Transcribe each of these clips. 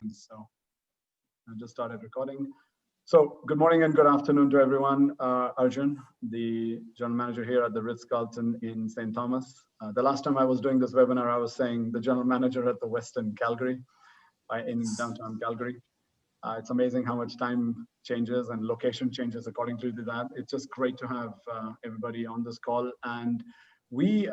So I just started recording. So good morning and good afternoon to everyone. Arjun, the general manager here at the Ritz-Carlton in St. Thomas. The last time I was doing this webinar, I was saying the general manager at the Westin Calgary, in downtown Calgary. It's amazing how much time changes and location changes according to that. It's just great to have everybody on this call. And we,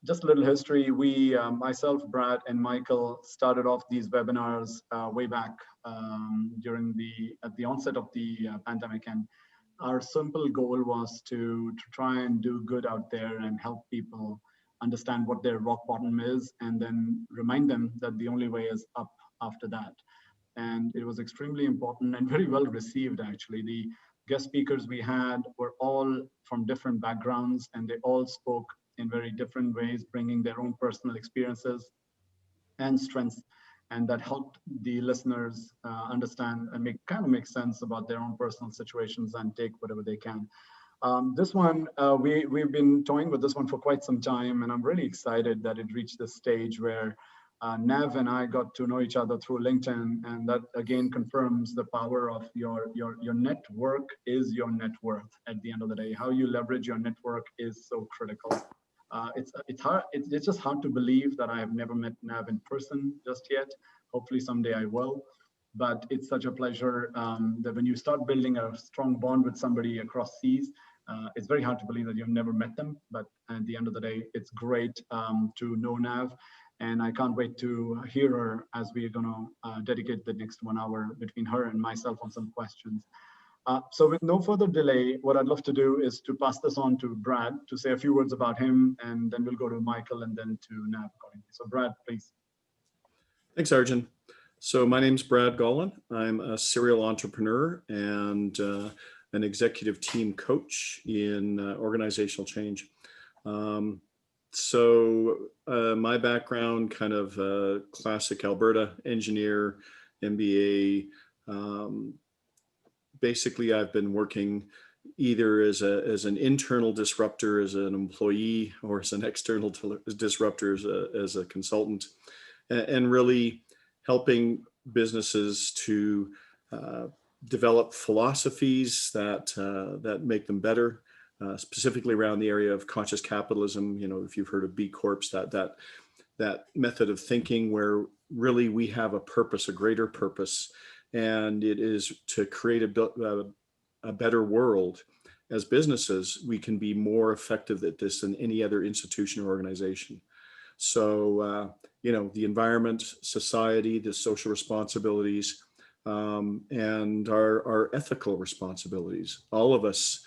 just a little history, we, myself, Brad, and Michael started off these webinars way back at the onset of the pandemic. And our simple goal was to try and do good out there and help people understand what their rock bottom is, and then remind them that the only way is up after that. And it was extremely important and very well received, actually. The guest speakers we had were all from different backgrounds, and they all spoke in very different ways, bringing their own personal experiences and strengths, and that helped the listeners understand and make sense about their own personal situations and take whatever they can. This one, we've been toying with this one for quite some time, and I'm really excited that it reached this stage where Nav and I got to know each other through LinkedIn, and that again confirms the power of your network is your net worth at the end of the day. How you leverage your network is so critical. It's just hard to believe that I have never met Nav in person just yet. Hopefully someday I will. But it's such a pleasure that when you start building a strong bond with somebody across seas, it's very hard to believe that you've never met them. But at the end of the day, it's great to know Nav. And I can't wait to hear her as we're going to dedicate the next 1 hour between her and myself on some questions. So with no further delay, what I'd love to do is to pass this on to Brad to say a few words about him, and then we'll go to Michael and then to Nav accordingly. So Brad, please. Thanks, Arjun. So my name's Brad Gollin. I'm a serial entrepreneur and an executive team coach in organizational change. My background, kind of classic Alberta engineer, MBA. Basically, I've been working either as an internal disruptor, as an employee, or as an external disruptor, as a consultant, and really helping businesses to develop philosophies that make them better. Specifically around the area of conscious capitalism. You know, if you've heard of B Corps, that method of thinking where really we have a purpose, a greater purpose, and it is to create a better world. As businesses, we can be more effective at this than any other institution or organization. So, the environment, society, the social responsibilities, and our ethical responsibilities. All of us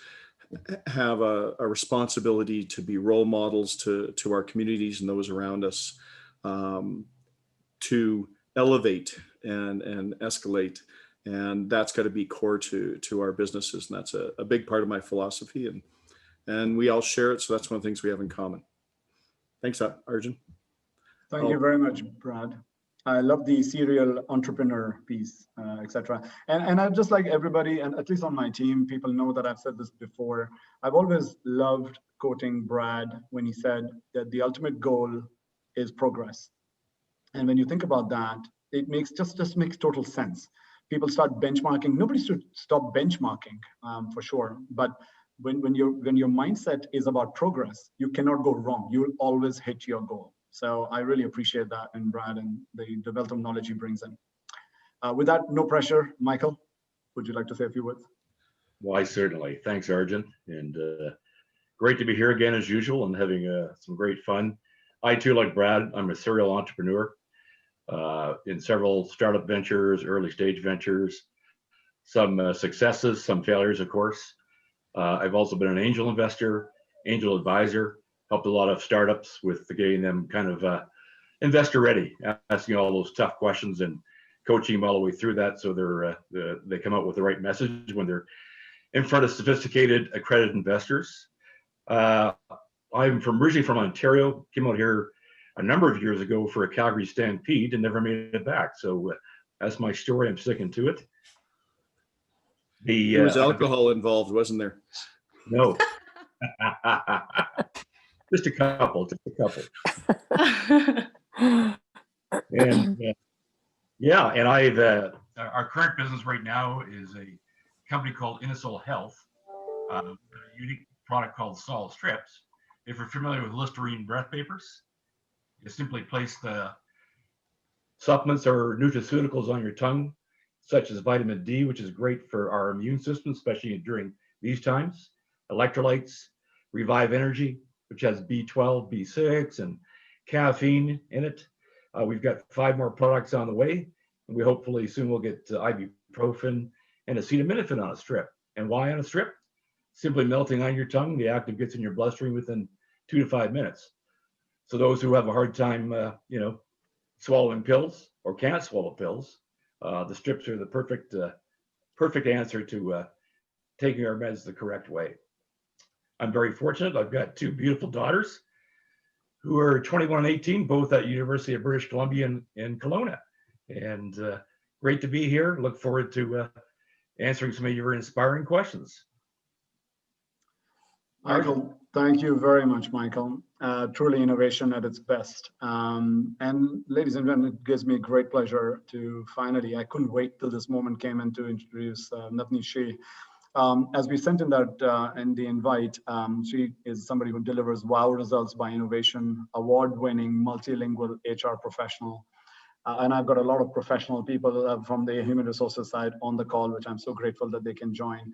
have a responsibility to be role models to our communities and those around us, to elevate and escalate. And that's got to be core to our businesses. And that's a big part of my philosophy. And we all share it. So that's one of the things we have in common. Thanks, Arjun. Thank you very much, Brad. I love the serial entrepreneur piece, etc. And I just like everybody, and at least on my team, people know that I've said this before. I've always loved quoting Brad when he said that the ultimate goal is progress. And when you think about that, it makes just makes total sense. People start benchmarking. Nobody should stop benchmarking, for sure. But when your mindset is about progress, you cannot go wrong. You will always hit your goal. So I really appreciate that in Brad and the wealth of knowledge he brings in. With that, no pressure. Michael, would you like to say a few words? Why, certainly. Thanks, Arjun. And great to be here again as usual and having some great fun. I too, like Brad, I'm a serial entrepreneur in several startup ventures, early stage ventures, some successes, some failures, of course. I've also been an angel investor, angel advisor, helped a lot of startups with getting them kind of investor ready, asking all those tough questions and coaching them all the way through that, so they come out with the right message when they're in front of sophisticated accredited investors. I'm originally from Ontario, came out here a number of years ago for a Calgary Stampede and never made it back. So that's my story. I'm sticking to it. There was alcohol involved, wasn't there? No. Just a couple. And Yeah, and our current business right now is a company called Innisol Health, a unique product called Sol Strips. If you're familiar with Listerine breath papers, you simply place the supplements or nutraceuticals on your tongue, such as vitamin D, which is great for our immune system, especially during these times. Electrolytes, Revive Energy, which has B12, B6, and caffeine in it. We've got 5 more products on the way, and we hopefully soon will get ibuprofen and acetaminophen on a strip. And why on a strip? Simply melting on your tongue, the active gets in your bloodstream within 2 to 5 minutes. So those who have a hard time, swallowing pills or can't swallow pills, the strips are the perfect answer to taking our meds the correct way. I'm very fortunate. I've got 2 beautiful daughters who are 21 and 18, both at University of British Columbia in Kelowna. And great to be here. Look forward to answering some of your inspiring questions. Michael, thank you very much, Michael. Truly innovation at its best. And ladies and gentlemen, it gives me great pleasure to finally, I couldn't wait till this moment came in to introduce Navneet Shea. As we sent in that in the invite, she is somebody who delivers wow results by innovation, award-winning multilingual HR professional. And I've got a lot of professional people from the human resources side on the call, which I'm so grateful that they can join.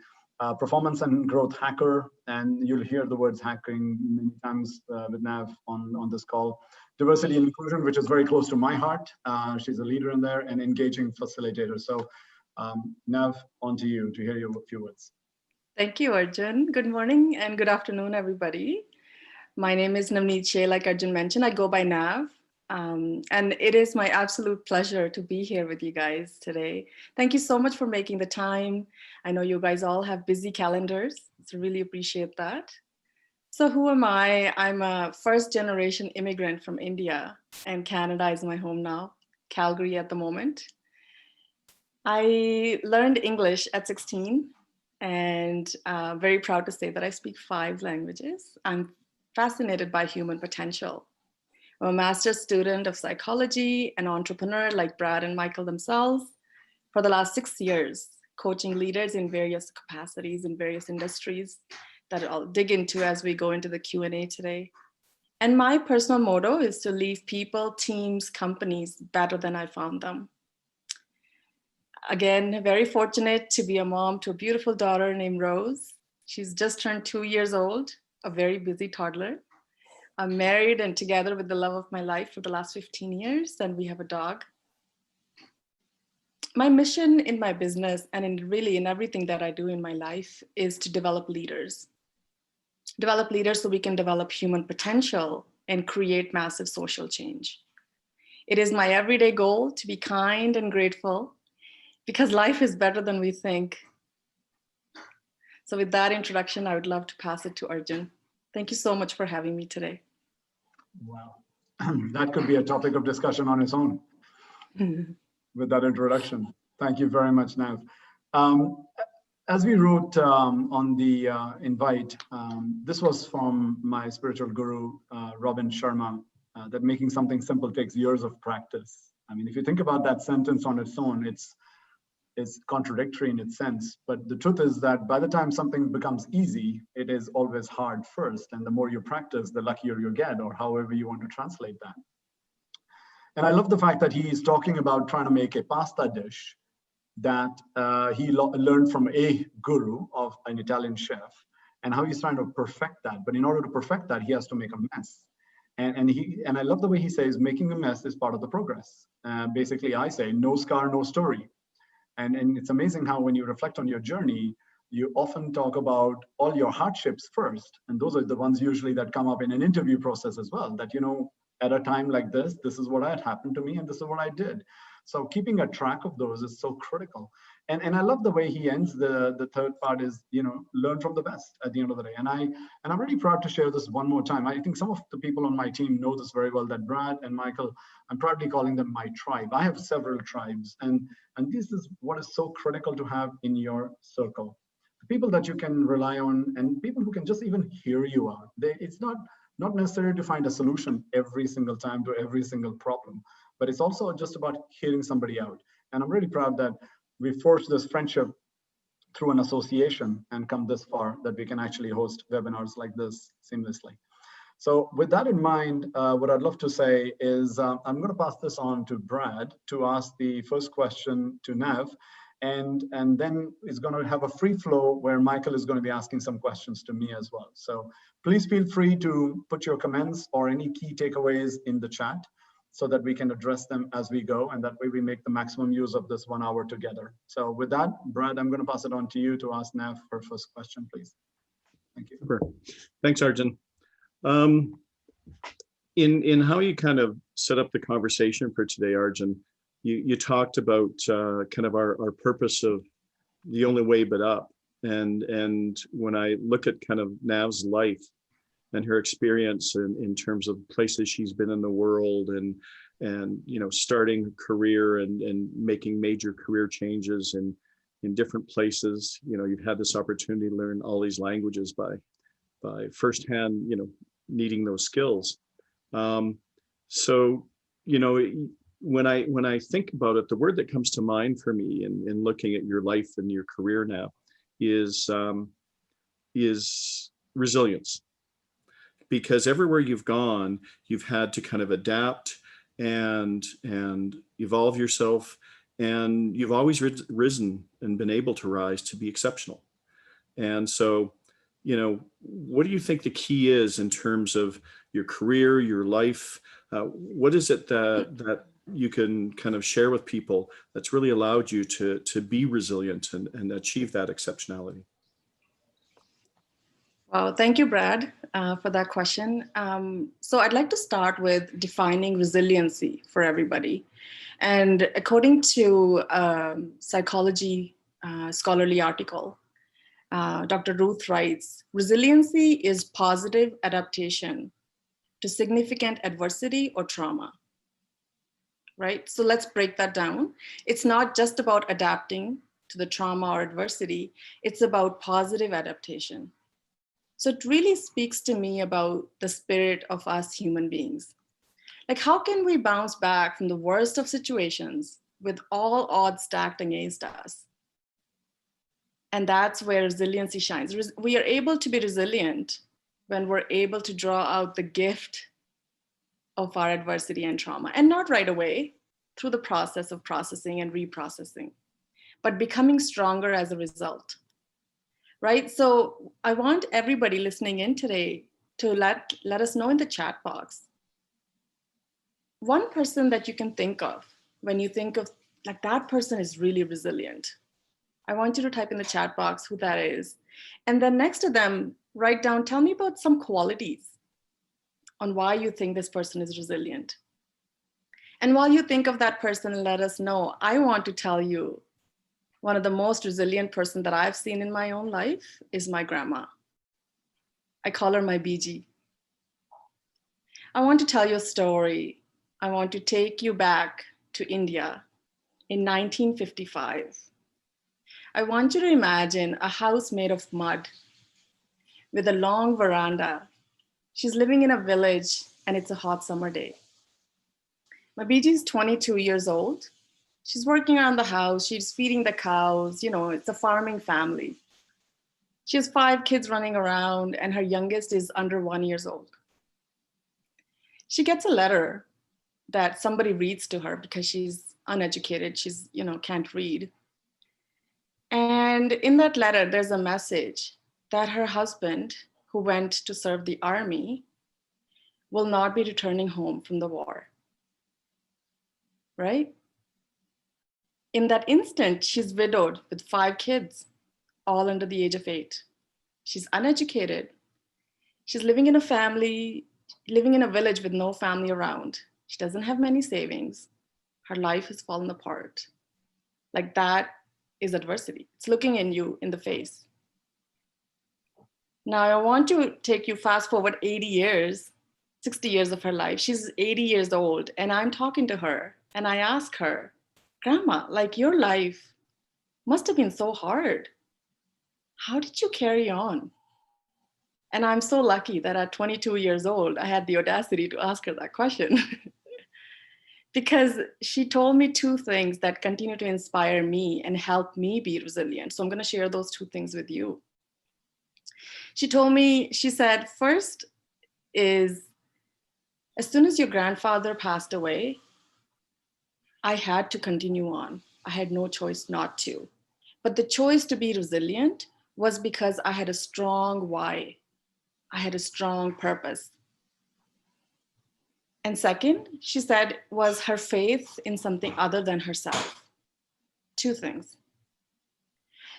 Performance and growth hacker, and you'll hear the words hacking many times with Nav on this call. Diversity and inclusion, which is very close to my heart. She's a leader in there, and engaging facilitator. So Nav, on to you to hear your few words. Thank you, Arjun. Good morning and good afternoon, everybody. My name is Navneet Shea, like Arjun mentioned. I go by Nav. And it is my absolute pleasure to be here with you guys today. Thank you so much for making the time. I know you guys all have busy calendars, so really appreciate that. So who am I? I'm a first-generation immigrant from India, and Canada is my home now, Calgary at the moment. I learned English at 16, and very proud to say that I speak 5 languages. I'm fascinated by human potential. I'm a master's student of psychology, an entrepreneur like Brad and Michael themselves for the last 6 years, coaching leaders in various capacities in various industries that I'll dig into as we go into the Q&A today. And my personal motto is to leave people, teams, companies better than I found them. Again, very fortunate to be a mom to a beautiful daughter named Rose. She's just turned 2 years old, a very busy toddler. I'm married and together with the love of my life for the last 15 years, and we have a dog. My mission in my business and in everything that I do in my life is to develop leaders. Develop leaders so we can develop human potential and create massive social change. It is my everyday goal to be kind and grateful because life is better than we think. So with that introduction, I would love to pass it to Arjun. Thank you so much for having me today. Wow, that could be a topic of discussion on its own with that introduction. Thank you very much, Nav. As we wrote on the invite, this was from my spiritual guru, Robin Sharma, that making something simple takes years of practice. I mean, if you think about that sentence on its own, it's contradictory in its sense, but the truth is that by the time something becomes easy, it is always hard first, and the more you practice, the luckier you get, or however you want to translate that. And I love the fact that he is talking about trying to make a pasta dish that he learned from a guru of an Italian chef, and how he's trying to perfect that. But in order to perfect that, he has to make a mess. And I love the way he says making a mess is part of the progress. Basically, I say no scar, no story. And it's amazing how when you reflect on your journey, you often talk about all your hardships first. And those are the ones usually that come up in an interview process as well, that, you know, at a time like this is what had happened to me and this is what I did. So keeping a track of those is so critical. And I love the way he ends the third part is, you know, learn from the best at the end of the day. And I'm really proud to share this one more time. I think some of the people on my team know this very well, that Brad and Michael, I'm proudly calling them my tribe. I have several tribes, and this is what is so critical to have in your circle. People that you can rely on, and people who can just even hear you out. It's not necessary to find a solution every single time to every single problem, but it's also just about hearing somebody out. And I'm really proud that we forged this friendship through an association and come this far that we can actually host webinars like this seamlessly. So with that in mind, what I'd love to say is I'm going to pass this on to Brad to ask the first question to Nav, and then it's going to have a free flow where Michael is going to be asking some questions to me as well. So please feel free to put your comments or any key takeaways in the chat so that we can address them as we go, and that way we make the maximum use of this 1 hour together. So with that, Brad, I'm going to pass it on to you to ask Nav for first question, please. Thank you. Super. Thanks, Arjun. In how you kind of set up the conversation for today, Arjun, you talked about kind of our purpose of the only way but up. And when I look at kind of Nav's life and her experience in terms of places she's been in the world and you know, starting a career and making major career changes in different places, you know, you've had this opportunity to learn all these languages by firsthand, you know, needing those skills. So, you know, when I think about it, the word that comes to mind for me in looking at your life and your career now is resilience. Because everywhere you've gone, you've had to kind of adapt and evolve yourself, and you've always risen and been able to rise to be exceptional. And so, you know, what do you think the key is in terms of your career, your life? What is it that you can kind of share with people that's really allowed you to be resilient and achieve that exceptionality? Well, thank you, Brad, for that question. So I'd like to start with defining resiliency for everybody. And according to psychology scholarly article, Dr. Ruth writes, resiliency is positive adaptation to significant adversity or trauma, right? So let's break that down. It's not just about adapting to the trauma or adversity, it's about positive adaptation. So it really speaks to me about the spirit of us human beings. Like, how can we bounce back from the worst of situations with all odds stacked against us? And that's where resiliency shines. We are able to be resilient when we're able to draw out the gift of our adversity and trauma, and not right away through the process of processing and reprocessing, but becoming stronger as a result. Right? So I want everybody listening in today to let us know in the chat box, one person that you can think of when you think of like that person is really resilient. I want you to type in the chat box who that is. And then next to them, write down, tell me about some qualities on why you think this person is resilient. And while you think of that person, let us know. I want to tell you, one of the most resilient person that I've seen in my own life is my grandma. I call her my BG. I want to tell you a story. I want to take you back to India in 1955. I want you to imagine a house made of mud with a long veranda. She's living in a village and it's a hot summer day. My BG is 22 years old. She's working around the house. She's feeding the cows. You know, it's a farming family. She has 5 kids running around and her youngest is under 1 year old. She gets a letter that somebody reads to her because she's uneducated. She's, you know, can't read. And in that letter, there's a message that her husband, who went to serve the army, will not be returning home from the war. Right? In that instant, she's widowed with 5 kids, all under the age of 8. She's uneducated. She's living in a village with no family around. She doesn't have many savings. Her life has fallen apart. Like, that is adversity. It's looking you in the face. Now I want to take you fast forward 80 years, 60 years of her life. She's 80 years old and I'm talking to her and I ask her, Grandma, like, your life must have been so hard. How did you carry on? And I'm so lucky that at 22 years old, I had the audacity to ask her that question. because she told me two things that continue to inspire me and help me be resilient. So I'm going to share those two things with you. She told me, she said, first is, as soon as your grandfather passed away, I had to continue on. I had no choice not to. But the choice to be resilient was because I had a strong why. I had a strong purpose. And second, she said, was her faith in something other than herself. Two things.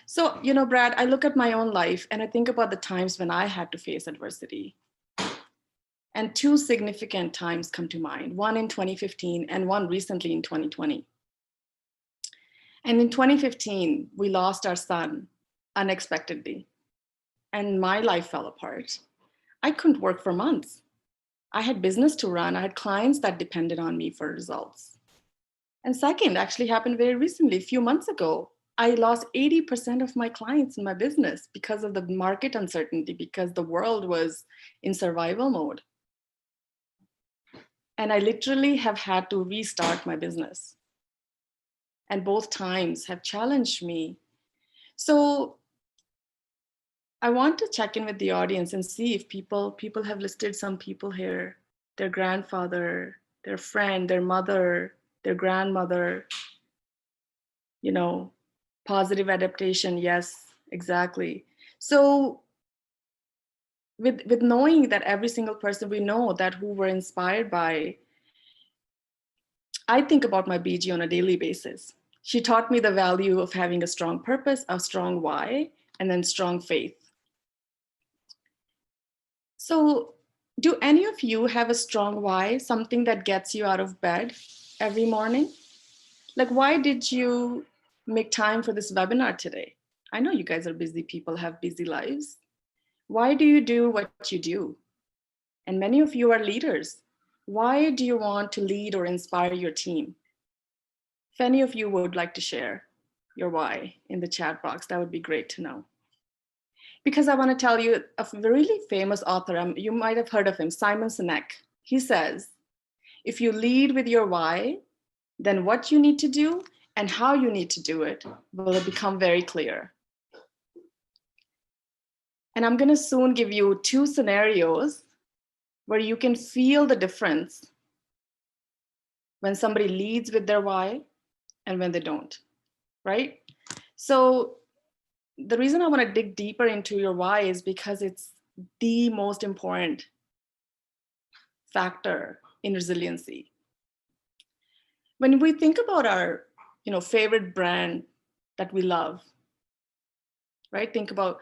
So, you know, Brad, I look at my own life and I think about the times when I had to face adversity. And two significant times come to mind, one in 2015 and one recently in 2020. And in 2015, we lost our son unexpectedly, and my life fell apart. I couldn't work for months. I had business to run. I had clients that depended on me for results. And second, actually happened very recently, a few months ago. I lost 80% of my clients in my business because of the market uncertainty, because the world was in survival mode. And I literally have had to restart my business. And both times have challenged me. So I want to check in with the audience and see if people have listed some people here, their grandfather, their friend, their mother, their grandmother, you know, positive adaptation. Yes, exactly. So with knowing that every single person we know that who we're inspired by, I think about my BG on a daily basis. She taught me the value of having a strong purpose, a strong why, and then strong faith. So do any of you have a strong why, something that gets you out of bed every morning? Like, why did you make time for this webinar today? I know you guys are busy people, have busy lives. Why do you do what you do? And many of you are leaders. Why do you want to lead or inspire your team? If any of you would like to share your why in the chat box, that would be great to know. Because I want to tell you a really famous author, you might have heard of him, Simon Sinek. He says, if you lead with your why, then what you need to do and how you need to do it will become very clear. And I'm going to soon give you two scenarios where you can feel the difference when somebody leads with their why and when they don't, right? So the reason I want to dig deeper into your why is because it's the most important factor in resiliency. When we think about our, favorite brand that we love, right? Think about,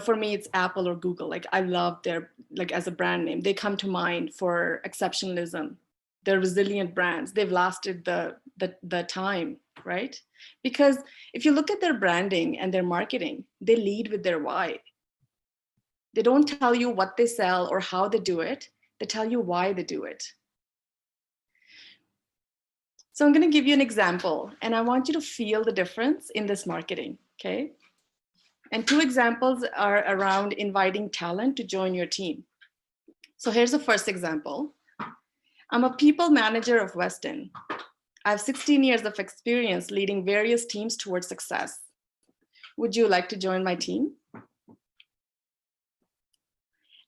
for me, it's Apple or Google. Like, I love their, as a brand name, they come to mind for exceptionalism. They're resilient brands. They've lasted the time, right? Because if you look at their branding and their marketing, they lead with their why. They don't tell you what they sell or how they do it. They tell you why they do it. So I'm going to give you an example, and I want you to feel the difference in this marketing, okay? And two examples are around inviting talent to join your team. So here's the first example. I'm a people manager of Weston. I have 16 years of experience leading various teams towards success. Would you like to join my team?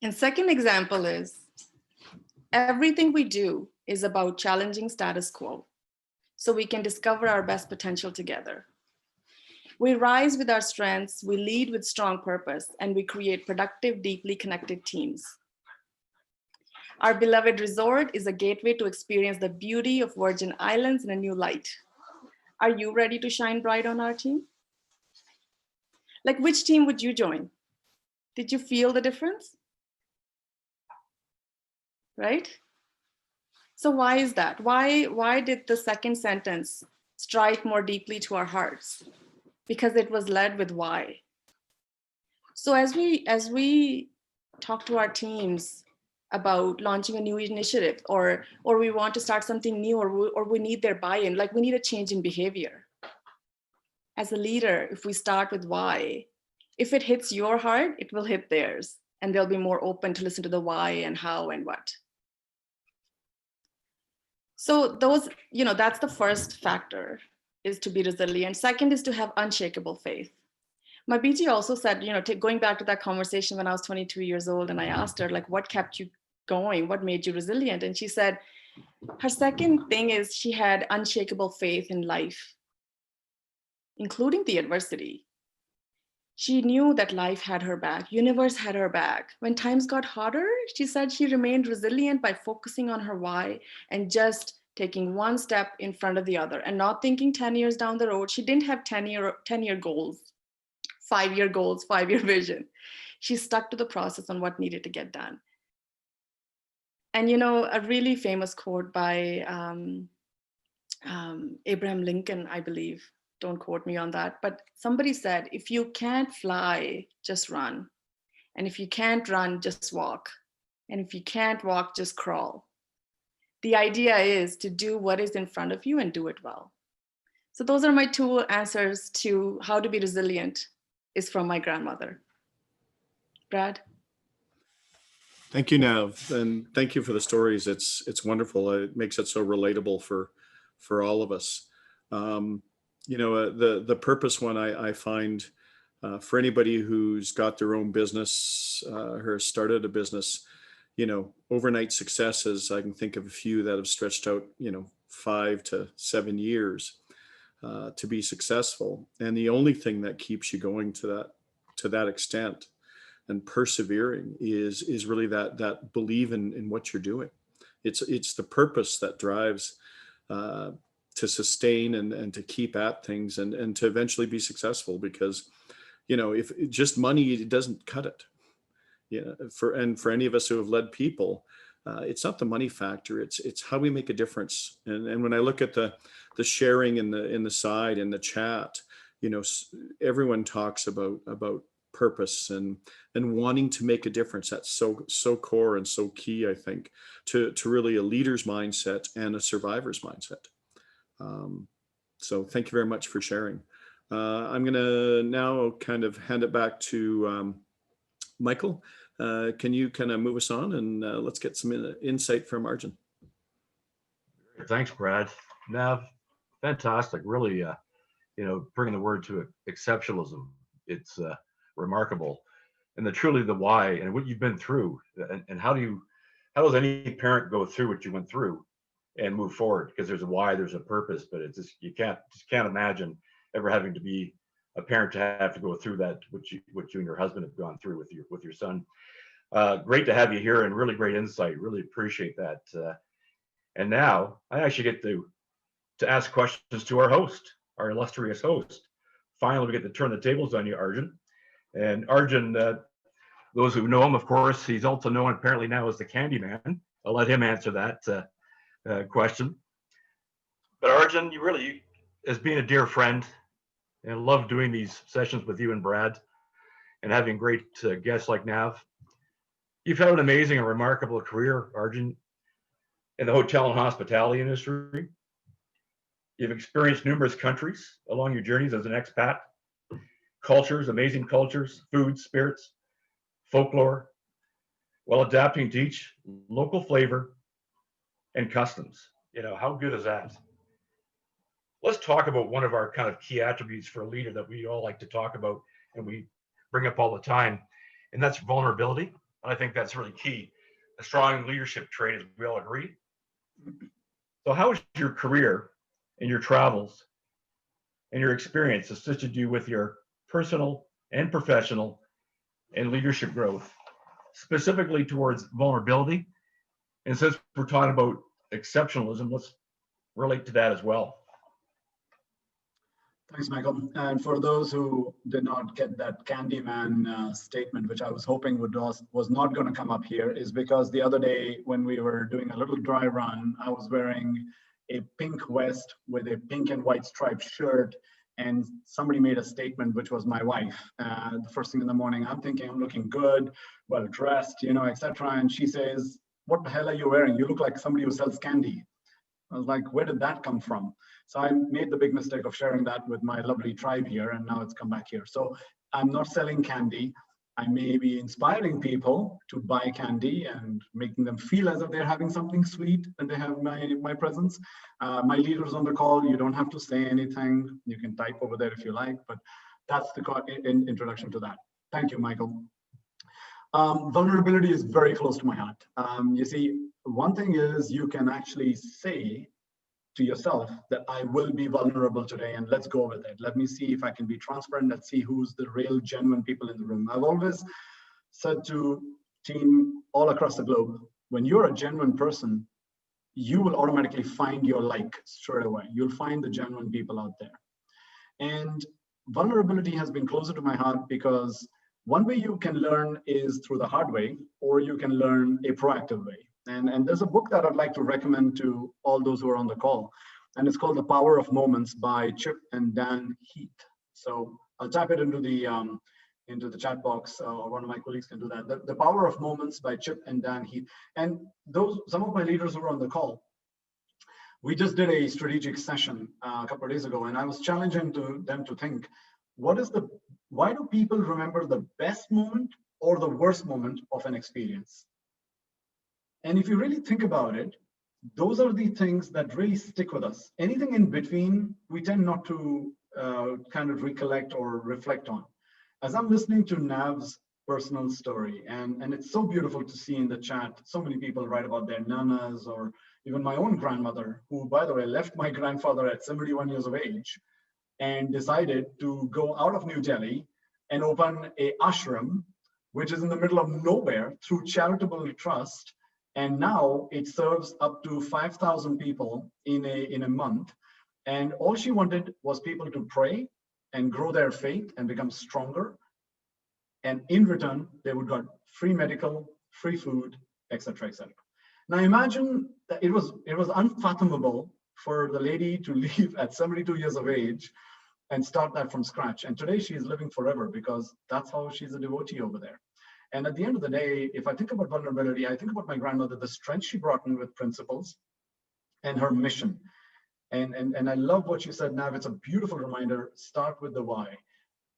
And second example is, everything we do is about challenging status quo, so we can discover our best potential together. We rise with our strengths, we lead with strong purpose, and we create productive, deeply connected teams. Our beloved resort is a gateway to experience the beauty of Virgin Islands in a new light. Are you ready to shine bright on our team? Like, which team would you join? Did you feel the difference? Right? So why is that? Why did the second sentence strike more deeply to our hearts? Because it was led with why. So as we talk to our teams about launching a new initiative, or we want to start something new, or we need their buy-in, like we need a change in behavior. As a leader, if we start with why, if it hits your heart, it will hit theirs, and they'll be more open to listen to the why and how and what. So those, that's the first factor, is to be resilient. Second is to have unshakable faith. My BG also said, going back to that conversation when I was 22 years old, and I asked her, like, what kept you going? What made you resilient? And she said, her second thing is she had unshakable faith in life, including the adversity. She knew that life had her back, universe had her back. When times got harder, she said she remained resilient by focusing on her why and just taking one step in front of the other and not thinking 10 years down the road. She didn't have 10-year goals, 5-year goals, 5-year vision. She stuck to the process on what needed to get done. And a really famous quote by Abraham Lincoln, I believe, don't quote me on that, but somebody said, if you can't fly, just run. And if you can't run, just walk. And if you can't walk, just crawl. The idea is to do what is in front of you and do it well. So those are my 2 answers to how to be resilient, is from my grandmother. Brad? Thank you, Nav, and thank you for the stories. It's wonderful. It makes it so relatable for all of us. The purpose one, I find for anybody who's got their own business or started a business, overnight successes. I can think of a few that have stretched out, 5 to 7 years to be successful. And the only thing that keeps you going to that extent and persevering is really that believe in what you're doing. It's the purpose that drives to sustain and to keep at things and to eventually be successful, because if just money, it doesn't cut it. For any of us who have led people, it's not the money factor, it's how we make a difference. And when I look at the sharing in the side in the chat, everyone talks about purpose and wanting to make a difference. That's so core and so key, I think, to really a leader's mindset and a survivor's mindset. So thank you very much for sharing. I'm going to now kind of hand it back to Michael. Can you kind of move us on, and let's get some insight from Arjun. Thanks, Brad. Nav, fantastic. Really, bringing the word to exceptionalism. It's remarkable. And truly the why and what you've been through, and how does any parent go through what you went through and move forward? Because there's a why, there's a purpose, but it's just, you can't imagine ever having to be a parent to have to go through that, what you and your husband have gone through with your son. Great to have you here, and really great insight. Really appreciate that. And now I actually get to ask questions to our host, our illustrious host. Finally, we get to turn the tables on you, Arjun. And Arjun, those who know him, of course, he's also known apparently now as the Candyman. I'll let him answer that question. But Arjun, you as being a dear friend, and love doing these sessions with you and Brad, and having great guests like Nav. You've had an amazing and remarkable career, Arjun, in the hotel and hospitality industry. You've experienced numerous countries along your journeys as an expat, cultures, amazing cultures, foods, spirits, folklore, while adapting to each local flavor and customs. How good is that? Let's talk about one of our kind of key attributes for a leader that we all like to talk about and we bring up all the time, and that's vulnerability. And I think that's really key. A strong leadership trait, as we all agree. So how has your career and your travels and your experience assisted you with your personal and professional and leadership growth, specifically towards vulnerability? And since we're talking about exceptionalism, let's relate to that as well. Thanks, Michael. And for those who did not get that Candyman statement, which I was hoping was not going to come up here, is because the other day when we were doing a little dry run, I was wearing a pink vest with a pink and white striped shirt, and somebody made a statement, which was my wife. The first thing in the morning, I'm thinking I'm looking good, well dressed, etc. And she says, "What the hell are you wearing? You look like somebody who sells candy." I was like, where did that come from? So I made the big mistake of sharing that with my lovely tribe here, and now it's come back here. So I'm not selling candy. I may be inspiring people to buy candy and making them feel as if they're having something sweet and they have my presence. My leaders on the call, you don't have to say anything. You can type over there if you like, but that's the introduction to that. Thank you, Michael. Vulnerability is very close to my heart. You see, one thing is you can actually say to yourself that I will be vulnerable today and let's go with it. Let me see if I can be transparent. Let's see who's the real genuine people in the room. I've always said to team all across the globe, when you're a genuine person, you will automatically find your like straight away. You'll find the genuine people out there. And vulnerability has been closer to my heart because one way you can learn is through the hard way, or you can learn a proactive way. And there's a book that I'd like to recommend to all those who are on the call. And it's called The Power of Moments by Chip and Dan Heath. So I'll type it into the chat box, or one of my colleagues can do that. The Power of Moments by Chip and Dan Heath. And some of my leaders who were on the call, we just did a strategic session a couple of days ago, and I was challenging them to think, why do people remember the best moment or the worst moment of an experience? And if you really think about it, those are the things that really stick with us. Anything in between, we tend not to kind of recollect or reflect on. As I'm listening to Nav's personal story, and it's so beautiful to see in the chat, so many people write about their nanas, or even my own grandmother, who, by the way, left my grandfather at 71 years of age and decided to go out of New Delhi and open a ashram, which is in the middle of nowhere, through charitable trust. And now it serves up to 5,000 people in a month. And all she wanted was people to pray and grow their faith and become stronger. And in return, they would get free medical, free food, etc., etc. Now imagine that it was unfathomable for the lady to leave at 72 years of age and start that from scratch. And today she is living forever because that's how she's a devotee over there. And at the end of the day, if I think about vulnerability, I think about my grandmother, the strength she brought in with principles and her mission. And I love what you said, Nav. It's a beautiful reminder. Start with the why.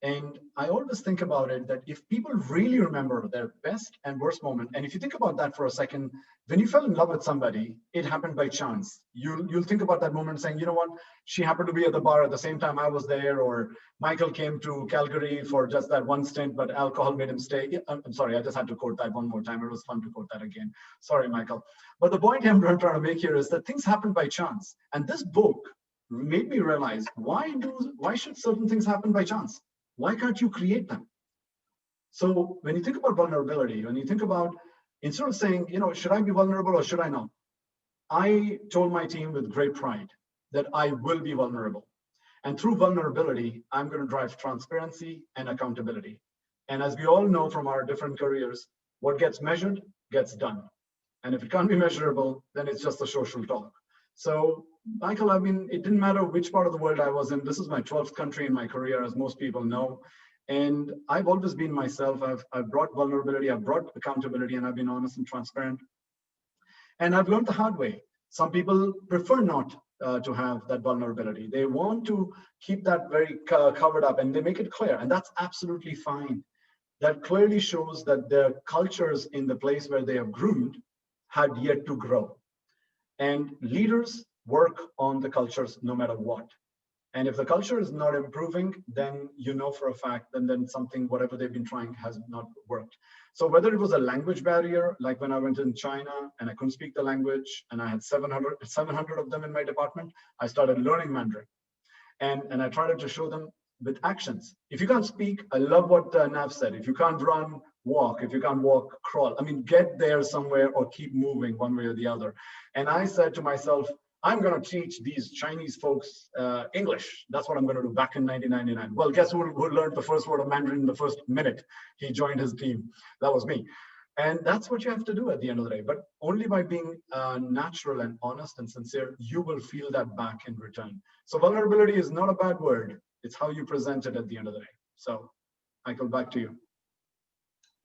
And I always think about it that if people really remember their best and worst moment, and if you think about that for a second, when you fell in love with somebody, it happened by chance. You'll think about that moment saying, you know what, she happened to be at the bar at the same time I was there, or Michael came to Calgary for just that one stint, but alcohol made him stay. I'm sorry, I just had to quote that one more time. It was fun to quote that again. Sorry, Michael. But the point I'm trying to make here is that things happen by chance. And this book made me realize, why should certain things happen by chance? Why can't you create them? So when you think about vulnerability, when you think about, instead of saying, you know, should I be vulnerable or should I not? I told my team with great pride that I will be vulnerable. And through vulnerability, I'm going to drive transparency and accountability. And as we all know from our different careers, what gets measured gets done. And if it can't be measurable, then it's just a social talk. So Michael, I mean, it didn't matter which part of the world I was in. This is my 12th country in my career, as most people know. And I've always been myself. I've brought vulnerability, I've brought accountability, and I've been honest and transparent. And I've learned the hard way. Some people prefer not to have that vulnerability. They want to keep that very covered up, and they make it clear. And that's absolutely fine. That clearly shows that their cultures in the place where they have groomed had yet to grow. And leaders work on the cultures no matter what. And if the culture is not improving, then you know for a fact that then something, whatever they've been trying, has not worked. So whether it was a language barrier, like when I went in China and I couldn't speak the language and I had 700 of them in my department, I started learning Mandarin. And I tried to show them with actions. If you can't speak, I love what Nav said. If you can't run, walk. If you can't walk, crawl. I mean, get there somewhere or keep moving one way or the other. And I said to myself, I'm going to teach these Chinese folks English. That's what I'm going to do back in 1999. Well, guess who learned the first word of Mandarin in the first minute he joined his team? That was me. And that's what you have to do at the end of the day. But only by being natural and honest and sincere, you will feel that back in return. So vulnerability is not a bad word. It's how you present it at the end of the day. So Michael, back to you.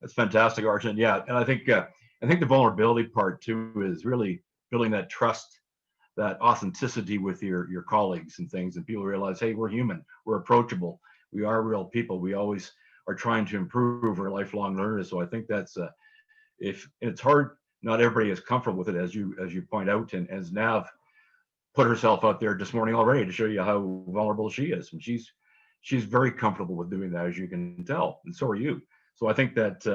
That's fantastic, Arjun. Yeah, and I think the vulnerability part too is really building that trust, that authenticity with your colleagues and things, and people realize, hey, we're human, we're approachable, we are real people. We always are trying to improve, are lifelong learners. So I think that's if it's hard, not everybody is comfortable with it, as you point out, and as Nav put herself out there this morning already to show you how vulnerable she is, and she's very comfortable with doing that, as you can tell, and so are you. So I think that,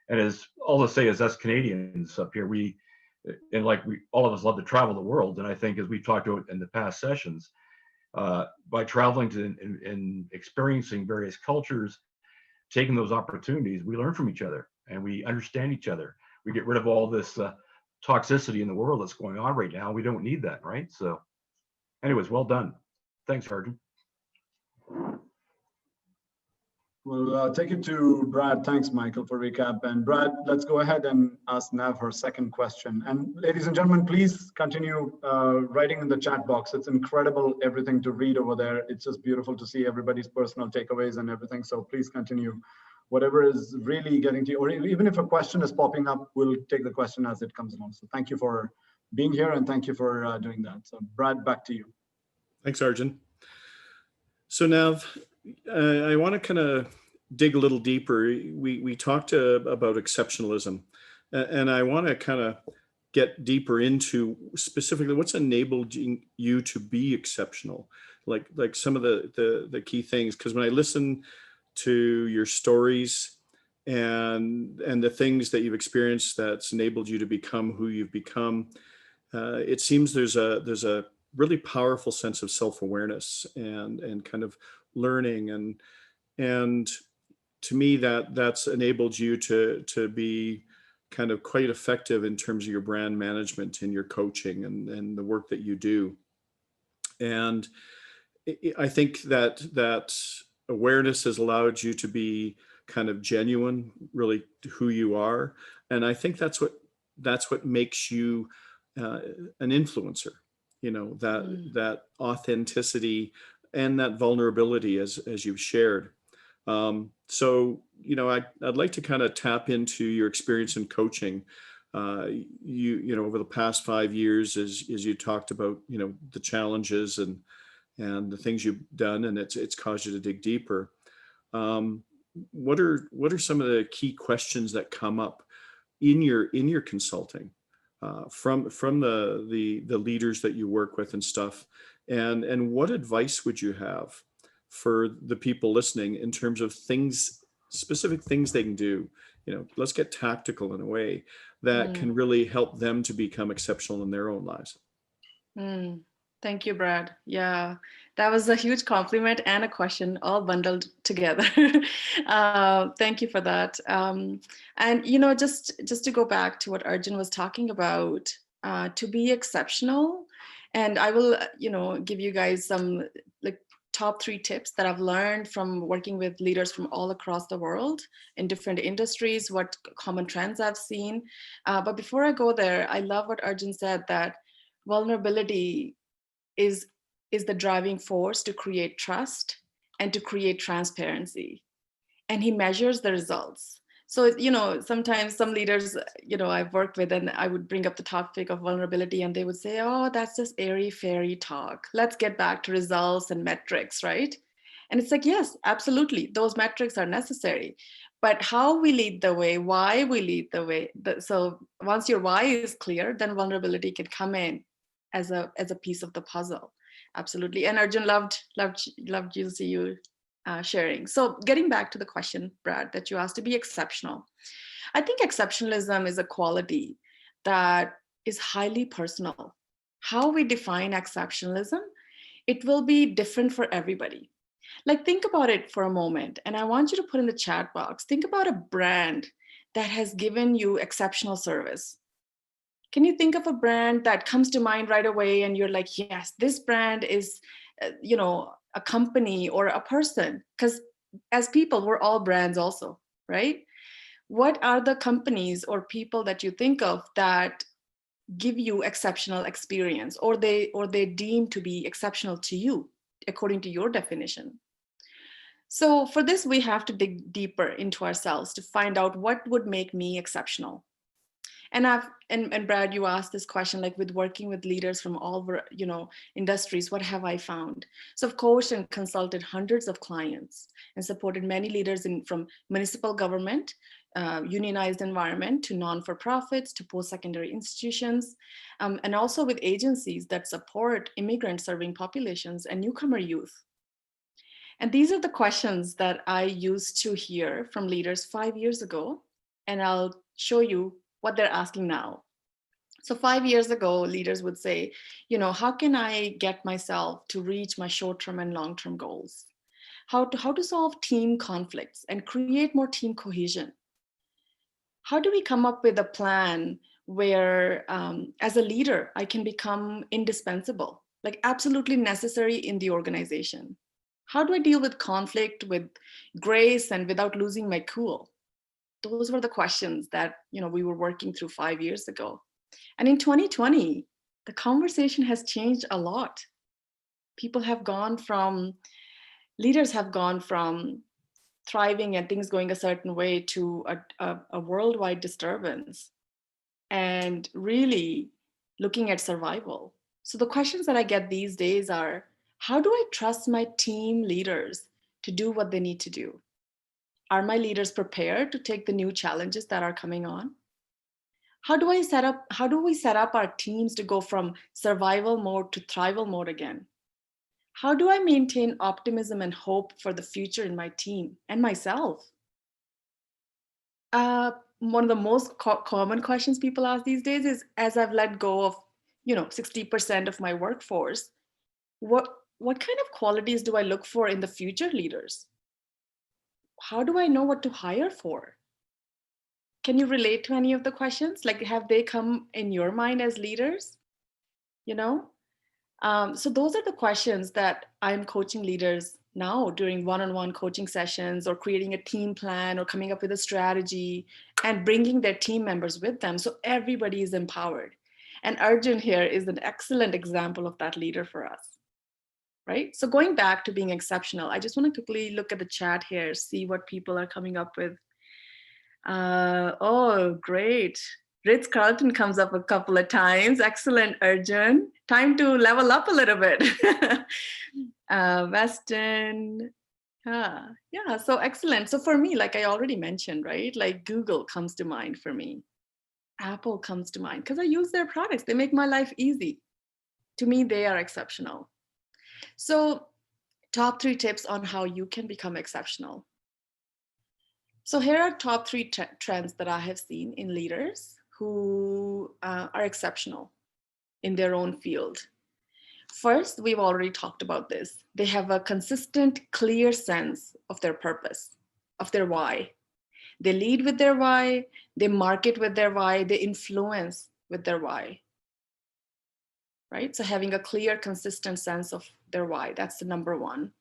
and as all to say is us Canadians up here, we all of us love to travel the world, and I think as we talked about in the past sessions, by traveling to and experiencing various cultures, taking those opportunities, we learn from each other and we understand each other. We get rid of all this toxicity in the world that's going on right now. We don't need that, right? So anyways, well done. Thanks, Arjun. We'll take it to Brad. Thanks, Michael, for recap. And Brad, let's go ahead and ask Nav her second question. And ladies and gentlemen, please continue writing in the chat box. It's incredible, everything to read over there. It's just beautiful to see everybody's personal takeaways and everything. So please continue. Whatever is really getting to you, or even if a question is popping up, we'll take the question as it comes along. So thank you for being here and thank you for doing that. So Brad, back to you. Thanks, Arjun. So Nav, I want to kind of dig a little deeper. We talked about exceptionalism, and I want to kind of get deeper into specifically what's enabled you to be exceptional, like some of the key things. Because when I listen to your stories and the things that you've experienced that's enabled you to become who you've become, it seems there's a really powerful sense of self-awareness and kind of learning, and to me that's enabled you to be kind of quite effective in terms of your brand management and your coaching and the work that you do. And I think that awareness has allowed you to be kind of genuine, really who you are. And I think that's what makes you an influencer, that authenticity and that vulnerability as you've shared. So, I'd like to kind of tap into your experience in coaching. Over the past 5 years, as you talked about, the challenges and the things you've done, and it's caused you to dig deeper. What are some of the key questions that come up in your consulting from the leaders that you work with and stuff, and what advice would you have for the people listening in terms of specific things they can do? Let's get tactical in a way that can really help them to become exceptional in their own lives. Thank you, Brad. Yeah, that was a huge compliment and a question all bundled together. Thank you for that. And just to go back to what Arjun was talking about, to be exceptional, and I will give you guys some top 3 tips that I've learned from working with leaders from all across the world in different industries, what common trends I've seen. But before I go there, I love what Arjun said, that vulnerability is the driving force to create trust and to create transparency. And he measures the results. So, sometimes some leaders, I've worked with, and I would bring up the topic of vulnerability and they would say, oh, that's just airy-fairy talk. Let's get back to results and metrics, right? And it's like, yes, absolutely. Those metrics are necessary. But how we lead the way, why we lead the way. So once your why is clear, then vulnerability can come in as a piece of the puzzle. Absolutely. And Arjun, loved to see you sharing. So getting back to the question, Brad, that you asked, to be exceptional. I think exceptionalism is a quality that is highly personal. How we define exceptionalism, it will be different for everybody. Think about it for a moment, and I want you to put in the chat box, think about a brand that has given you exceptional service. Can you think of a brand that comes to mind right away and you're like, yes, this brand is, a company or a person? Because as people, we're all brands also, right? What are the companies or people that you think of that give you exceptional experience, or they deem to be exceptional to you according to your definition? So for this, we have to dig deeper into ourselves to find out what would make me exceptional. And Brad, you asked this question, like with working with leaders from all, industries, what have I found? So I've coached and consulted hundreds of clients and supported many leaders from municipal government, unionized environment, to non-for-profits, to post-secondary institutions, and also with agencies that support immigrant serving populations and newcomer youth. And these are the questions that I used to hear from leaders 5 years ago, and I'll show you what they're asking now. So 5 years ago, leaders would say, how can I get myself to reach my short-term and long-term goals? How to solve team conflicts and create more team cohesion? How do we come up with a plan where, as a leader, I can become indispensable, like absolutely necessary in the organization? How do I deal with conflict with grace and without losing my cool? Those were the questions that we were working through 5 years ago. And in 2020, the conversation has changed a lot. Leaders have gone from thriving and things going a certain way to a worldwide disturbance and really looking at survival. So the questions that I get these days are, how do I trust my team leaders to do what they need to do? Are my leaders prepared to take the new challenges that are coming on? How do we set up our teams to go from survival mode to thrival mode again? How do I maintain optimism and hope for the future in my team and myself? One of the most common questions people ask these days is, as I've let go of 60% of my workforce, what kind of qualities do I look for in the future leaders? How do I know what to hire for? Can you relate to any of the questions? Like, have they come in your mind as leaders? So those are the questions that I'm coaching leaders now during one-on-one coaching sessions, or creating a team plan, or coming up with a strategy and bringing their team members with them, so everybody is empowered. And Arjun here is an excellent example of that leader for us. Right? So going back to being exceptional, I just want to quickly look at the chat here, see what people are coming up with. Oh, great. Ritz-Carlton comes up a couple of times. Excellent, Arjun. Time to level up a little bit. Weston. Yeah, so excellent. So for me, like I already mentioned, right? Like Google comes to mind for me. Apple comes to mind because I use their products. They make my life easy. To me, they are exceptional. So top 3 tips on how you can become exceptional. So here are top 3 trends that I have seen in leaders who are exceptional in their own field. First, we've already talked about this. They have a consistent, clear sense of their purpose, of their why. They lead with their why, they market with their why, they influence with their why. Right? So having a clear, consistent sense of their why, that's the number 1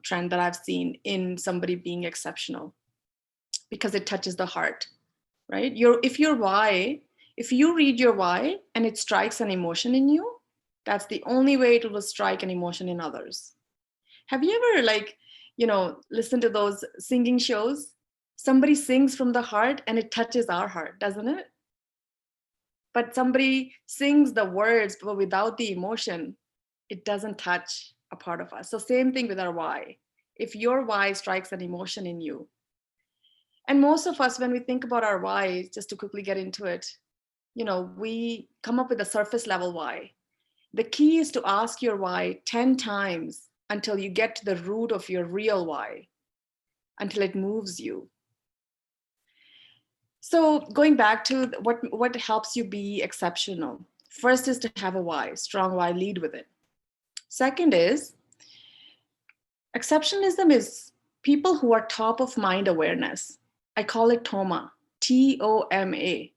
trend that I've seen in somebody being exceptional, because it touches the heart, right? If you read your why and it strikes an emotion in you, that's the only way it will strike an emotion in others. Have you ever listened to those singing shows? Somebody sings from the heart and it touches our heart, doesn't it? But somebody sings the words, but without the emotion, it doesn't touch a part of us. So same thing with our why. If your why strikes an emotion in you, and most of us, when we think about our why, just to quickly get into it, we come up with a surface level why. The key is to ask your why 10 times until you get to the root of your real why, until it moves you. So going back to what helps you be exceptional. First is to have a why, strong why, lead with it. Second is, exceptionalism is people who are top of mind awareness. I call it TOMA, T-O-M-A,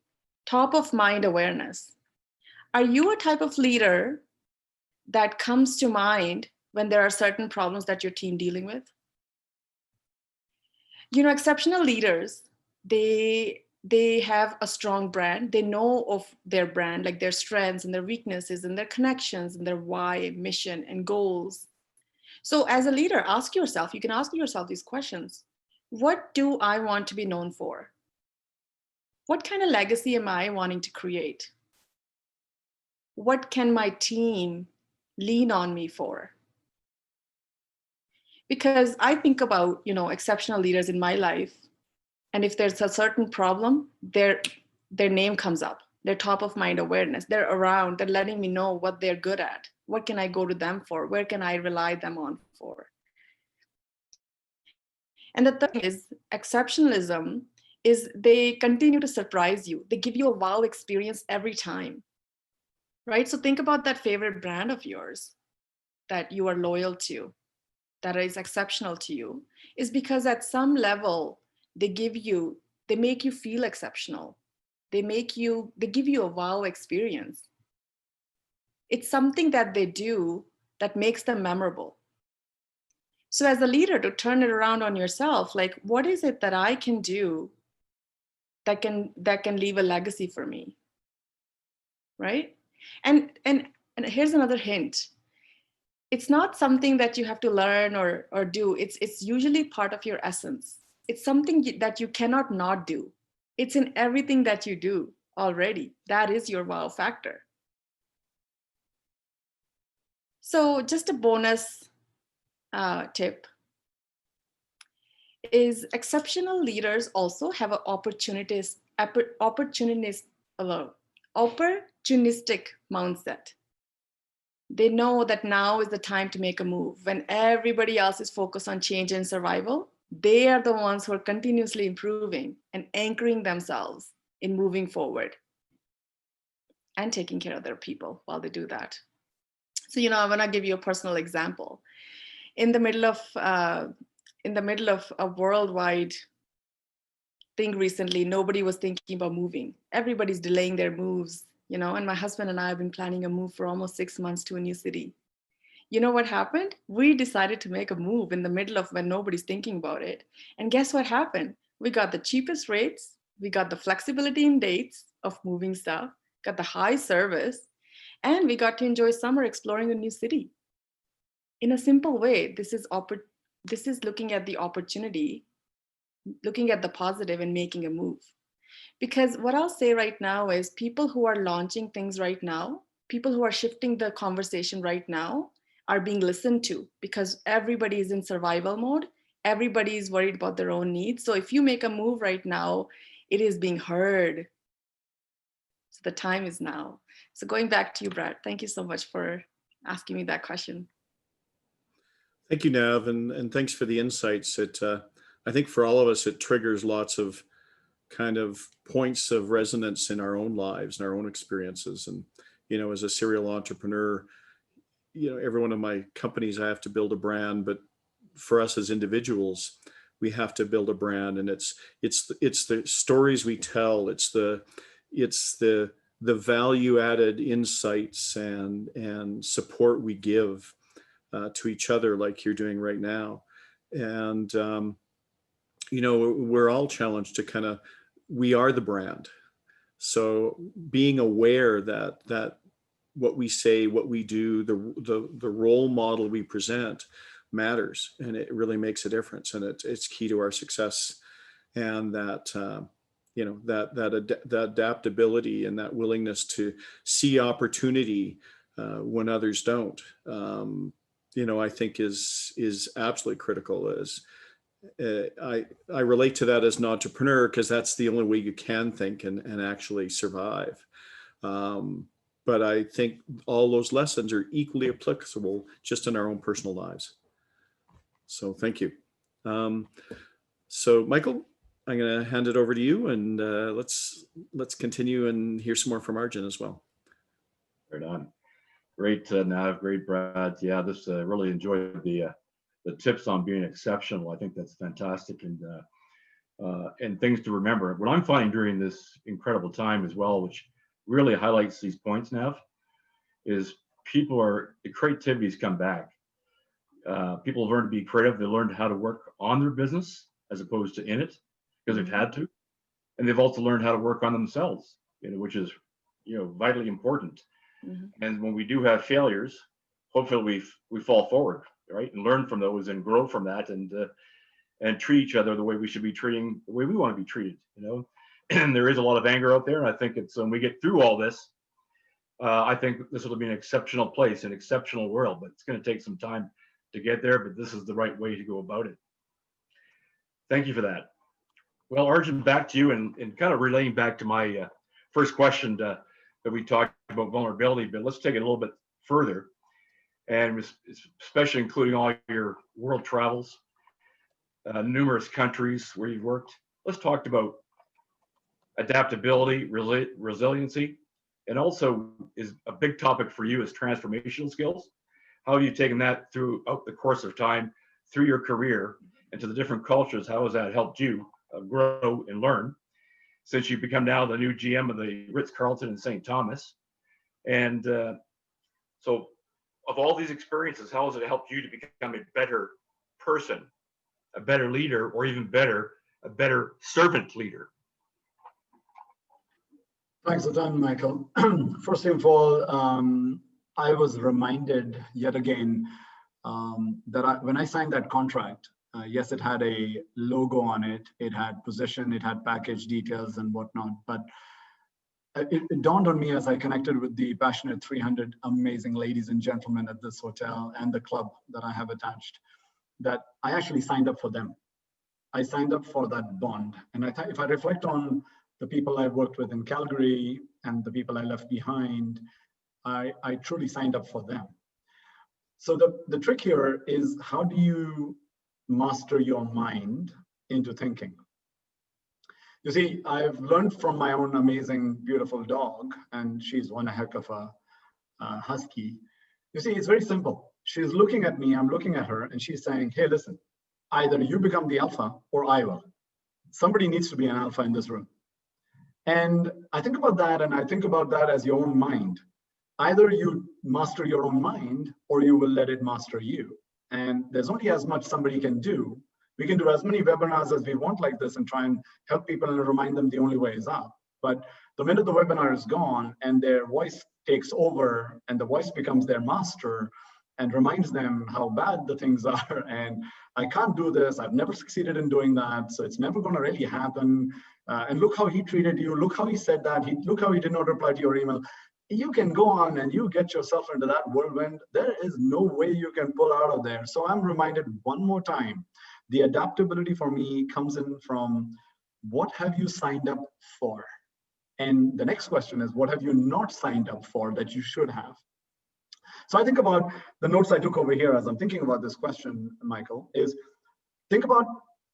top of mind awareness. Are you a type of leader that comes to mind when there are certain problems that your team dealing with? Exceptional leaders, they have a strong brand. They know of their brand, like their strengths and their weaknesses and their connections and their why, mission, and goals. So as a leader, you can ask yourself these questions. What do I want to be known for? What kind of legacy am I wanting to create? What can my team lean on me for? Because I think about, exceptional leaders in my life, and if there's a certain problem, their name comes up, their top of mind awareness, they're around, they're letting me know what they're good at. What can I go to them for? Where can I rely them on for? And the third thing is exceptionalism is they continue to surprise you. They give you a wow experience every time, right? So think about that favorite brand of yours that you are loyal to, that is exceptional to you, is because at some level, they make you feel exceptional. They give you a wow experience. It's something that they do that makes them memorable. So as a leader, to turn it around on yourself, like, what is it that I can do that can leave a legacy for me, right? And here's another hint. It's not something that you have to learn or do. It's usually part of your essence. It's something that you cannot not do. It's in everything that you do already. That is your wow factor. So just a bonus tip is exceptional leaders also have an opportunistic mindset. They know that now is the time to make a move. When everybody else is focused on change and survival, they are the ones who are continuously improving and anchoring themselves in moving forward and taking care of their people while they do that. So, I want to give you a personal example. In the middle of a worldwide thing recently, nobody was thinking about moving. Everybody's delaying their moves, and my husband and I have been planning a move for almost 6 months to a new city. You know what happened? We decided to make a move in the middle of when nobody's thinking about it. And guess what happened? We got the cheapest rates. We got the flexibility in dates of moving stuff, got the high service, and we got to enjoy summer exploring a new city. In a simple way, this is looking at the opportunity, looking at the positive and making a move. Because what I'll say right now is people who are launching things right now, people who are shifting the conversation right now are being listened to because everybody is in survival mode. Everybody is worried about their own needs. So if you make a move right now, it is being heard. So the time is now. So going back to you, Brad, thank you so much for asking me that question. Thank you, Nav, and thanks for the insights. I think for all of us, it triggers lots of kind of points of resonance in our own lives and our own experiences. And, as a serial entrepreneur, every one of my companies, I have to build a brand, but for us as individuals, we have to build a brand. And it's the stories we tell, it's the value added insights and support we give to each other, like you're doing right now. And, we're all challenged to we are the brand. So being aware that what we say, what we do, the role model we present matters, and it really makes a difference, and it's key to our success. And that that adaptability and that willingness to see opportunity when others don't, I think is absolutely critical. I relate to that as an entrepreneur because that's the only way you can think and actually survive. But I think all those lessons are equally applicable just in our own personal lives. So thank you. So Michael, I'm going to hand it over to you, and let's continue and hear some more from Arjun as well. Right on. Great, Nav. Great, Brad. Yeah, this really enjoyed the tips on being exceptional. I think that's fantastic, and things to remember. What I'm finding during this incredible time as well, which really highlights these points, Nav, is the creativity's come back. People have learned to be creative. They learned how to work on their business as opposed to in it because they've had to, and they've also learned how to work on themselves, which is vitally important. Mm-hmm. And when we do have failures, hopefully we fall forward, right, and learn from those and grow from that, and treat each other the way we should be treating, the way we want to be treated. and there is a lot of anger out there. And I think it's when we get through all this, I think this will be an exceptional place, an exceptional world, but it's going to take some time to get there, but this is the right way to go about it. Thank you for that. Well, Arjun, back to you, and kind of relaying back to my first question that we talked about vulnerability, but let's take it a little bit further, and especially including all your world travels, numerous countries where you've worked. Let's talk about adaptability, resiliency, and also is a big topic for you is transformational skills. How have you taken that throughout the course of time, through your career, and to the different cultures? How has that helped you grow and learn since you've become now the new GM of the Ritz-Carlton in St. Thomas? And so of all these experiences, how has it helped you to become a better person, a better leader, or even better, a better servant leader? Thanks a ton, Michael. First of all, I was reminded yet again that when I signed that contract, yes, it had a logo on it, it had position, it had package details and whatnot, but it dawned on me as I connected with the passionate 300 amazing ladies and gentlemen at this hotel and the club that I have attached, that I actually signed up for them. I signed up for that bond. And if I reflect on the people I worked with in Calgary and the people I left behind, I truly signed up for them. So the trick here is, how do you master your mind into thinking? You see, I've learned from my own amazing, beautiful dog, and she's one heck of a husky. You see, it's very simple. She's looking at me, I'm looking at her, and she's saying, hey, listen, either you become the alpha or I will. Somebody needs to be an alpha in this room. And I think about that, and I think about that as your own mind. Either you master your own mind or you will let it master you. And there's only as much somebody can do. We can do as many webinars as we want like this and try and help people and remind them the only way is up. But the minute the webinar is gone and their voice takes over and the voice becomes their master and reminds them how bad the things are, and I can't do this, I've never succeeded in doing that, so it's never going to really happen. And look how he treated you, look how he said that, look how he did not reply to your email. You can go on and you get yourself into that whirlwind. There is no way you can pull out of there. So I'm reminded one more time, the adaptability for me comes in from what have you signed up for? And the next question is, what have you not signed up for that you should have? So I think about the notes I took over here as I'm thinking about this question, Michael, is think about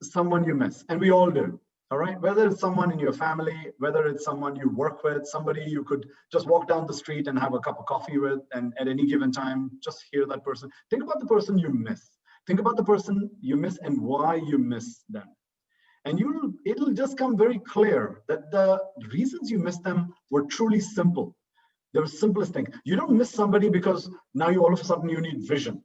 someone you miss, and we all do. All right, whether it's someone in your family, whether it's someone you work with, somebody you could just walk down the street and have a cup of coffee with, and at any given time, just hear that person. Think about the person you miss. Think about the person you miss and why you miss them. And it'll just come very clear that the reasons you miss them were truly simple. They're the simplest thing. You don't miss somebody because now all of a sudden you need vision.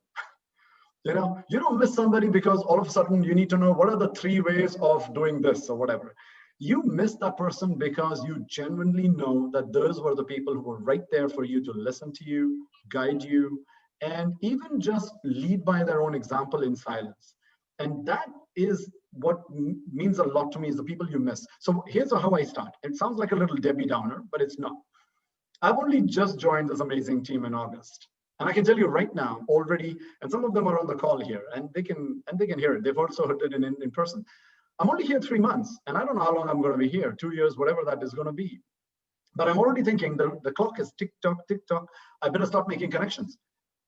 You know, you don't miss somebody because all of a sudden you need to know what are the 3 ways of doing this or whatever. You miss that person because you genuinely know that those were the people who were right there for you to listen to you, guide you, and even just lead by their own example in silence. And that is what means a lot to me, is the people you miss. So here's how I start. It sounds like a little Debbie Downer, but it's not. I've only just joined this amazing team in August. And I can tell you right now already, and some of them are on the call here, and they can hear it. They've also heard it in person. I'm only here 3 months, and I don't know how long I'm going to be here, 2 years, whatever that is going to be. But I'm already thinking the clock is tick tock, tick tock. I better start making connections.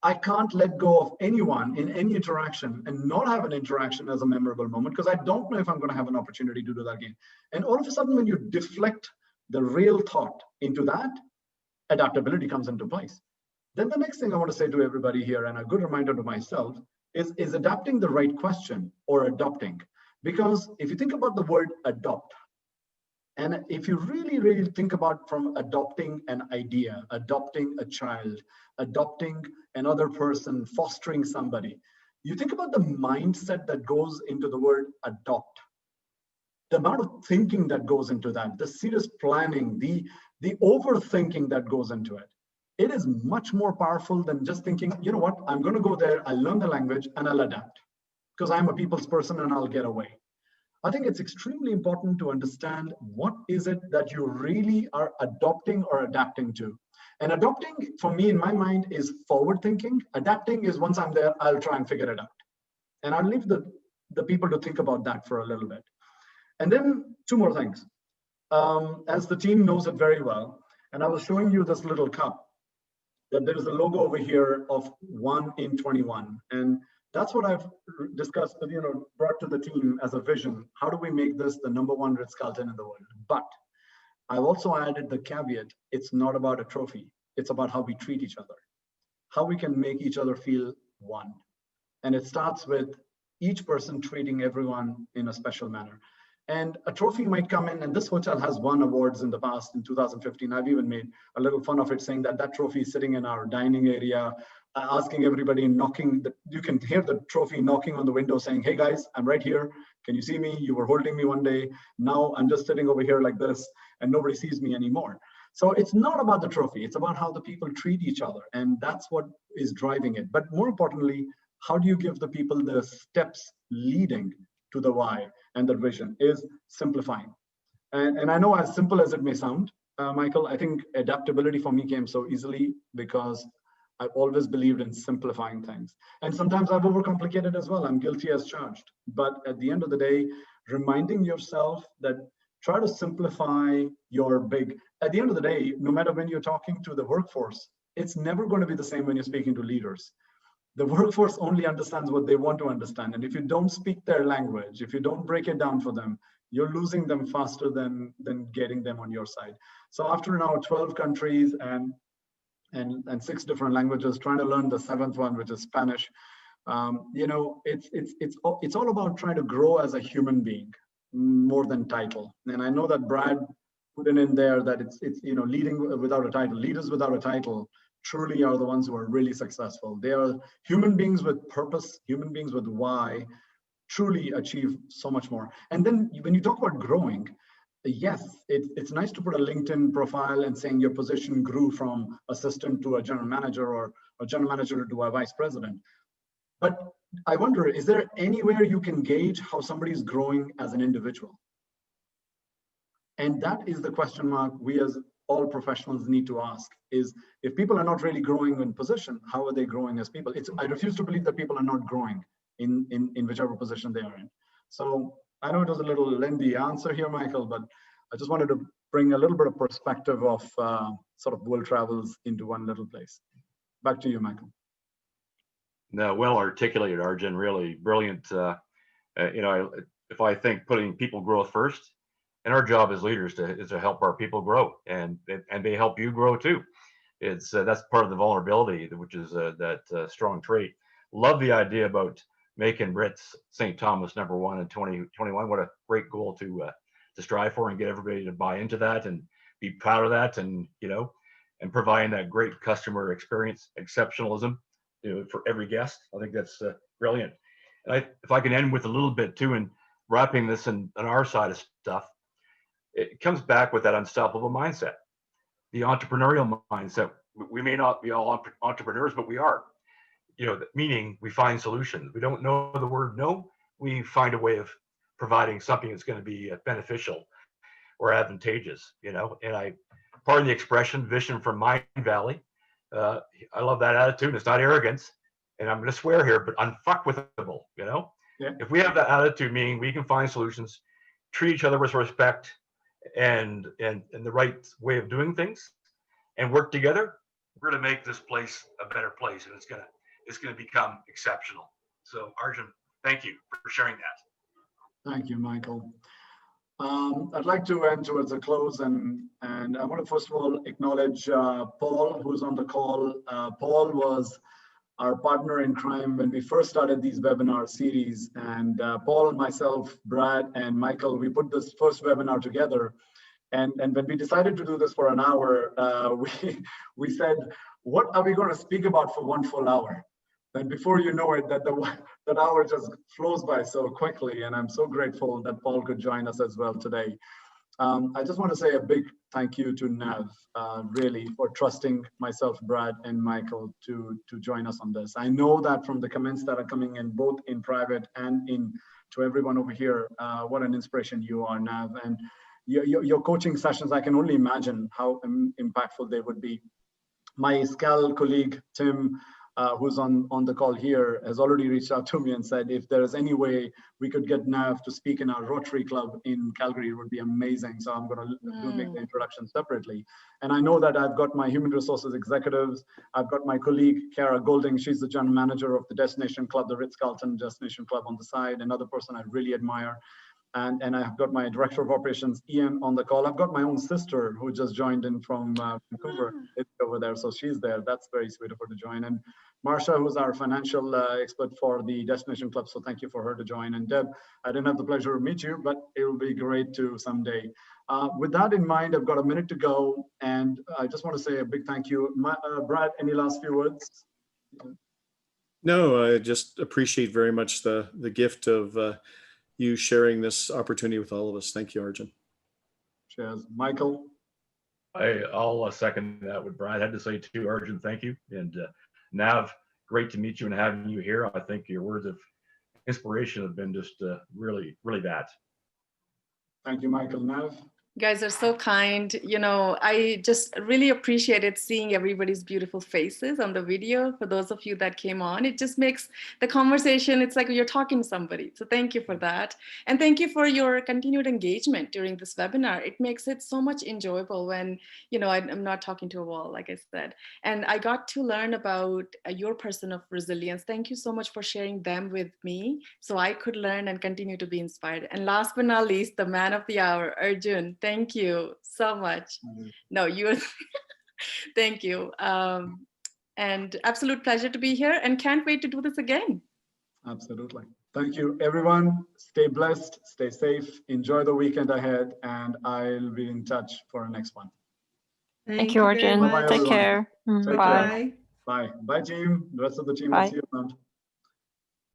I can't let go of anyone in any interaction and not have an interaction as a memorable moment, because I don't know if I'm going to have an opportunity to do that again. And all of a sudden, when you deflect the real thought into that, adaptability comes into place. Then the next thing I want to say to everybody here, and a good reminder to myself, is adapting the right question or adopting. Because if you think about the word adopt, and if you really, really think about from adopting an idea, adopting a child, adopting another person, fostering somebody, you think about the mindset that goes into the word adopt. The amount of thinking that goes into that, the serious planning, the overthinking that goes into it. It is much more powerful than just thinking, you know what, I'm going to go there, I'll learn the language and I'll adapt because I'm a people's person and I'll get away. I think it's extremely important to understand what is it that you really are adopting or adapting to. And adopting, for me, in my mind, is forward thinking. Adapting is once I'm there, I'll try and figure it out. And I'll leave the people to think about that for a little bit. And then two more things. As the team knows it very well, and I was showing you this little cup, that there is a logo over here of 1 in 21. And that's what I've discussed, brought to the team as a vision. How do we make this the #1 Ritz-Carlton in the world? But I've also added the caveat, it's not about a trophy. It's about how we treat each other, how we can make each other feel one. And it starts with each person treating everyone in a special manner. And a trophy might come in, and this hotel has won awards in the past. In 2015, I've even made a little fun of it, saying that that trophy is sitting in our dining area, asking everybody, you can hear the trophy knocking on the window saying, hey guys, I'm right here. Can you see me? You were holding me one day. Now I'm just sitting over here like this and nobody sees me anymore. So it's not about the trophy. It's about how the people treat each other. And that's what is driving it. But more importantly, how do you give the people the steps leading to the why and the vision is simplifying. And I know, as simple as it may sound, Michael, I think adaptability for me came so easily because I've always believed in simplifying things. And sometimes I've overcomplicated as well. I'm guilty as charged. But at the end of the day, reminding yourself that try to simplify your big. At the end of the day, no matter when you're talking to the workforce, it's never going to be the same when you're speaking to leaders. The workforce only understands what they want to understand. And if you don't speak their language, if you don't break it down for them, you're losing them faster than getting them on your side. So after now 12 countries and 6 different languages, trying to learn the 7th one, which is Spanish, it's all about trying to grow as a human being more than title. And I know that Brad put it in there that it's leading without a title. Leaders without a title truly are the ones who are really successful. They are human beings with purpose, human beings with why, truly achieve so much more. And then when you talk about growing, yes, it's nice to put a LinkedIn profile and saying your position grew from assistant to a general manager or a general manager to a vice president. But I wonder, is there anywhere you can gauge how somebody's growing as an individual? And that is the question mark we as all professionals need to ask, is if people are not really growing in position, how are they growing as people? I refuse to believe that people are not growing in whichever position they are in. So I know it was a little lengthy answer here, Michael, but I just wanted to bring a little bit of perspective of sort of world travels into one little place. Back to you, Michael. No, well articulated, Arjun, really brilliant. If I think putting people growth first, and our job as leaders is to help our people grow, and they help you grow too. It's that's part of the vulnerability, which is that strong trait. Love the idea about making Ritz St. Thomas #1 in 2021. What a great goal to strive for and get everybody to buy into that and be proud of that, and and providing that great customer experience, exceptionalism, for every guest. I think that's brilliant. And if I can end with a little bit too, and wrapping this on our side of stuff, it comes back with that unstoppable mindset, the entrepreneurial mindset. We may not be all entrepreneurs, but we are. Meaning we find solutions. We don't know the word no. We find a way of providing something that's going to be beneficial or advantageous. And pardon the expression, vision from Mind Valley. I love that attitude. It's not arrogance, and I'm going to swear here, but unfuckwithable. Yeah. If we have that attitude, meaning we can find solutions, treat each other with respect, and the right way of doing things, and work together, we're going to make this place a better place, and it's going to become exceptional. So, Arjun, thank you for sharing that. Thank you, Michael. I'd like to end towards a close, and I want to first of all acknowledge Paul, who's on the call. Paul was our partner in crime when we first started these webinar series, and Paul, myself, Brad, and Michael, we put this first webinar together. And when we decided to do this for an hour, we said, what are we going to speak about for 1 full hour? And before you know it, that hour just flows by so quickly. And I'm so grateful that Paul could join us as well today. I just want to say a big thank you to Nav, really, for trusting myself, Brad, and Michael to join us on this. I know that from the comments that are coming in, both in private and in to everyone over here, what an inspiration you are, Nav. And your coaching sessions, I can only imagine how impactful they would be. My SCAL colleague, Tim, who's on the call here, has already reached out to me and said, if there is any way we could get Nav to speak in our Rotary Club in Calgary, it would be amazing. So I'm going to make the introduction separately. And I know that I've got my human resources executives. I've got my colleague, Kara Golding. She's the general manager of the Destination Club, the Ritz-Carlton Destination Club on the side, another person I really admire. And I've got my director of operations, Ian, on the call. I've got my own sister who just joined in from Vancouver. It's over there, so she's there. That's very sweet of her to join. And Marsha, who's our financial expert for the Destination Club, so thank you for her to join. And Deb, I didn't have the pleasure to meet you, but it will be great to someday. With that in mind, I've got a minute to go, and I just want to say a big thank you. Brad, any last few words? No, I just appreciate very much the gift of you sharing this opportunity with all of us. Thank you, Arjun. Cheers. Michael? I'll second that what Brad had to say too, Arjun. Thank you. And Nav, great to meet you and having you here. I think your words of inspiration have been just really, really bad. Thank you, Michael. Nav? You guys are so kind. You know, I just really appreciated seeing everybody's beautiful faces on the video. For those of you that came on, it just makes the conversation, it's like you're talking to somebody. So thank you for that. And thank you for your continued engagement during this webinar. It makes it so much enjoyable when, you know, I'm not talking to a wall, like I said. And I got to learn about your person of resilience. Thank you so much for sharing them with me so I could learn and continue to be inspired. And last but not least, the man of the hour, Arjun. Thank you so much. No, you're, thank you. And absolute pleasure to be here and can't wait to do this again. Absolutely. Thank you, everyone. Stay blessed, stay safe, enjoy the weekend ahead, and I'll be in touch for our next one. Thank you, Arjun. Bye-bye, Take everyone. care. Take Bye. care. Bye. Bye, team. The rest of the team will see you around.